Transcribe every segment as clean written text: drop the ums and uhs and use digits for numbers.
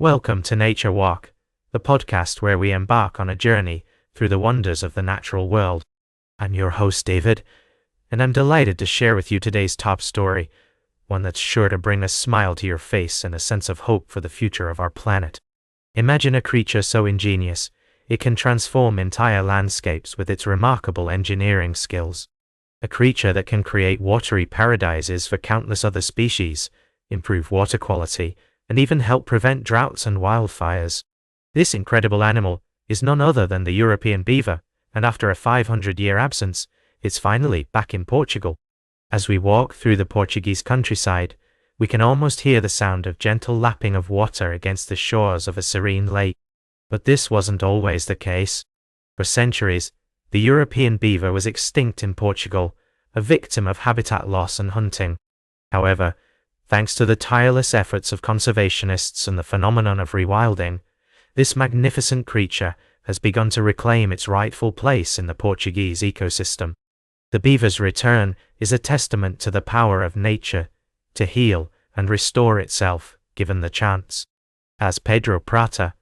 Welcome to Nature Walk, the podcast where we embark on a journey through the wonders of the natural world. I'm your host, David, and I'm delighted to share with you today's top story, one that's sure to bring a smile to your face and a sense of hope for the future of our planet. Imagine a creature so ingenious, it can transform entire landscapes with its remarkable engineering skills. A creature that can create watery paradises for countless other species, improve water quality, and even help prevent droughts and wildfires. This incredible animal is none other than the European beaver, and after a 500-year absence, it's finally back in Portugal. As we walk through the Portuguese countryside, we can almost hear the sound of gentle lapping of water against the shores of a serene lake. But this wasn't always the case. For centuries, the European beaver was extinct in Portugal, a victim of habitat loss and hunting. However, thanks to the tireless efforts of conservationists and the phenomenon of rewilding, this magnificent creature has begun to reclaim its rightful place in the Portuguese ecosystem. The beaver's return is a testament to the power of nature to heal and restore itself, given the chance. As Pedro Prata,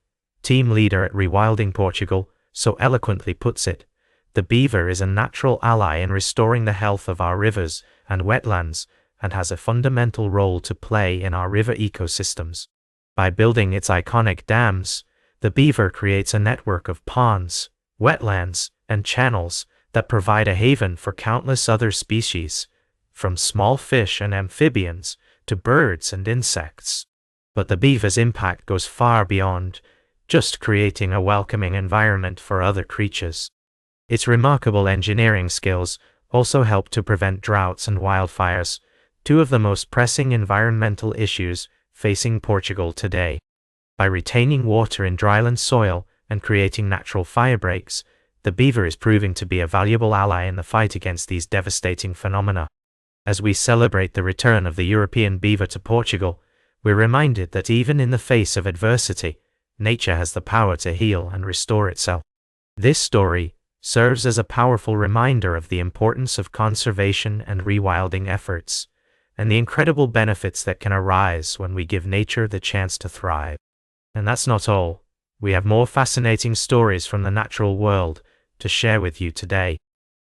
team leader at Rewilding Portugal, so eloquently puts it, the beaver is a natural ally in restoring the health of our rivers and wetlands, and has a fundamental role to play in our river ecosystems. By building its iconic dams, the beaver creates a network of ponds, wetlands, and channels that provide a haven for countless other species, from small fish and amphibians to birds and insects. But the beaver's impact goes far beyond just creating a welcoming environment for other creatures. Its remarkable engineering skills also help to prevent droughts and wildfires, two of the most pressing environmental issues facing Portugal today. By retaining water in dryland soil and creating natural firebreaks, the beaver is proving to be a valuable ally in the fight against these devastating phenomena. As we celebrate the return of the European beaver to Portugal, we're reminded that even in the face of adversity, nature has the power to heal and restore itself. This story serves as a powerful reminder of the importance of conservation and rewilding efforts, and the incredible benefits that can arise when we give nature the chance to thrive. And that's not all. We have more fascinating stories from the natural world to share with you today.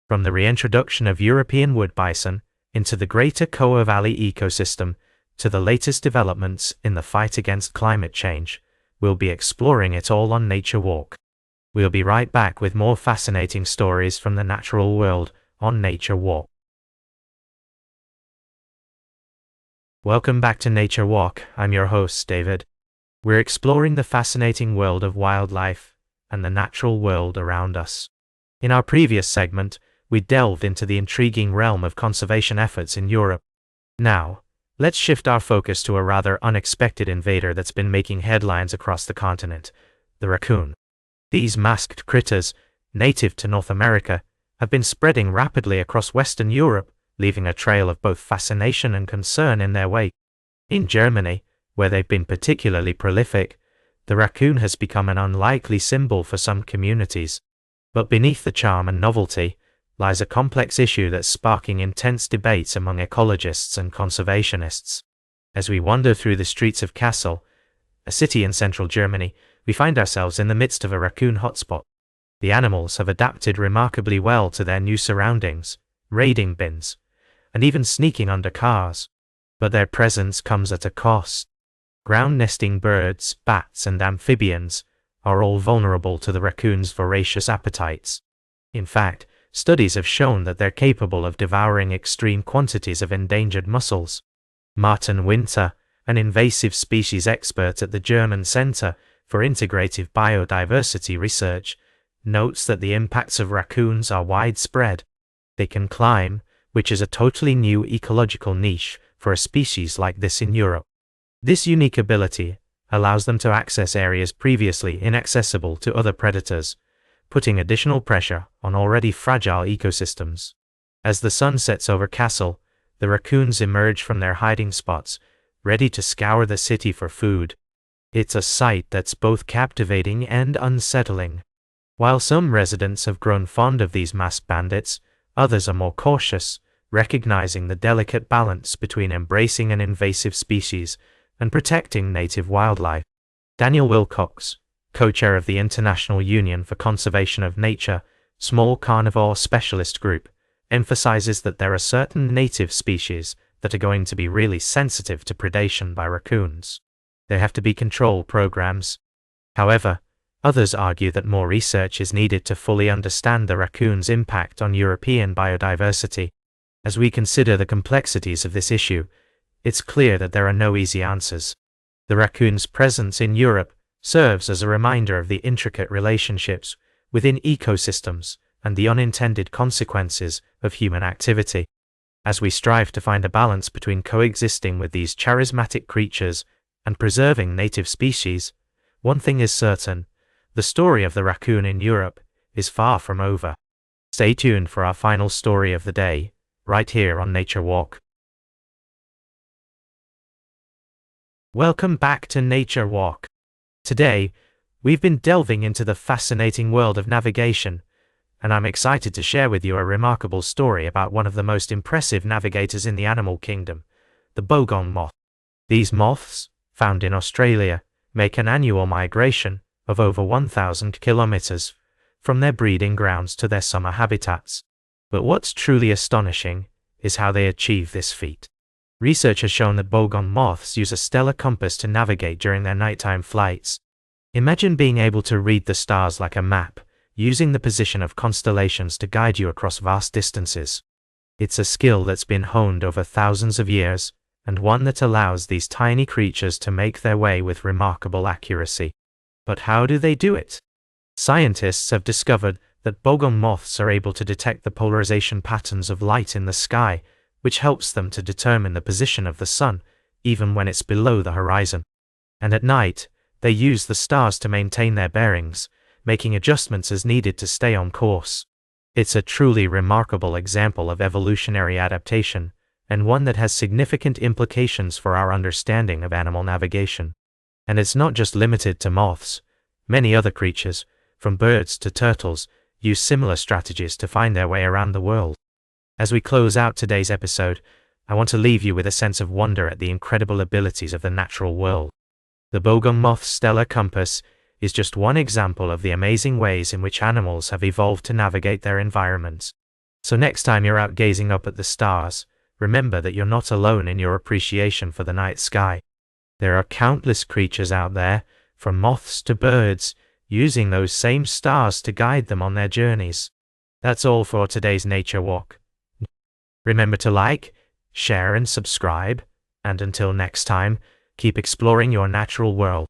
From the reintroduction of European wood bison into the greater Coa Valley ecosystem to the latest developments in the fight against climate change, we'll be exploring it all on Nature Walk. We'll be right back with more fascinating stories from the natural world on Nature Walk. Welcome back to Nature Walk. I'm your host, David. We're exploring the fascinating world of wildlife and the natural world around us. In our previous segment, we delved into the intriguing realm of conservation efforts in Europe. Now, let's shift our focus to a rather unexpected invader that's been making headlines across the continent, the raccoon. These masked critters, native to North America, have been spreading rapidly across Western Europe, leaving a trail of both fascination and concern in their wake. In Germany, where they've been particularly prolific, the raccoon has become an unlikely symbol for some communities. But beneath the charm and novelty lies a complex issue that's sparking intense debates among ecologists and conservationists. As we wander through the streets of Kassel, a city in central Germany, we find ourselves in the midst of a raccoon hotspot. The animals have adapted remarkably well to their new surroundings, raiding bins, and even sneaking under cars. But their presence comes at a cost. Ground-nesting birds, bats, and amphibians are all vulnerable to the raccoon's voracious appetites. In fact, studies have shown that they're capable of devouring extreme quantities of endangered mussels. Martin Winter, an invasive species expert at the German Center for Integrative Biodiversity Research, notes that the impacts of raccoons are widespread. They can climb, which is a totally new ecological niche for a species like this in Europe. This unique ability allows them to access areas previously inaccessible to other predators, putting additional pressure on already fragile ecosystems. As the sun sets over Kassel, the raccoons emerge from their hiding spots, ready to scour the city for food. It's a sight that's both captivating and unsettling. While some residents have grown fond of these masked bandits, others are more cautious, recognizing the delicate balance between embracing an invasive species and protecting native wildlife. Daniel Wilcox, co-chair of the International Union for Conservation of Nature, Small Carnivore Specialist Group, emphasizes that there are certain native species that are going to be really sensitive to predation by raccoons. There have to be control programs. However, others argue that more research is needed to fully understand the raccoon's impact on European biodiversity. As we consider the complexities of this issue, it's clear that there are no easy answers. The raccoon's presence in Europe serves as a reminder of the intricate relationships within ecosystems and the unintended consequences of human activity. As we strive to find a balance between coexisting with these charismatic creatures and preserving native species, one thing is certain: the story of the raccoon in Europe is far from over. Stay tuned for our final story of the day, right here on Nature Walk. Welcome back to Nature Walk. Today, we've been delving into the fascinating world of navigation, and I'm excited to share with you a remarkable story about one of the most impressive navigators in the animal kingdom, the bogong moth. These moths, found in Australia, make an annual migration of over 1,000 kilometers from their breeding grounds to their summer habitats. But what's truly astonishing is how they achieve this feat. Research has shown that bogong moths use a stellar compass to navigate during their nighttime flights. Imagine being able to read the stars like a map, using the position of constellations to guide you across vast distances. It's a skill that's been honed over thousands of years, and one that allows these tiny creatures to make their way with remarkable accuracy. But how do they do it? Scientists have discovered that bogong moths are able to detect the polarization patterns of light in the sky, which helps them to determine the position of the sun, even when it's below the horizon. And at night, they use the stars to maintain their bearings, making adjustments as needed to stay on course. It's a truly remarkable example of evolutionary adaptation, and one that has significant implications for our understanding of animal navigation. And it's not just limited to moths. Many other creatures, from birds to turtles, use similar strategies to find their way around the world. As we close out today's episode, I want to leave you with a sense of wonder at the incredible abilities of the natural world. The bogong moth's stellar compass is just one example of the amazing ways in which animals have evolved to navigate their environments. So next time you're out gazing up at the stars, remember that you're not alone in your appreciation for the night sky. There are countless creatures out there, from moths to birds, using those same stars to guide them on their journeys. That's all for today's Nature Walk. Remember to like, share and subscribe, and until next time, keep exploring your natural world.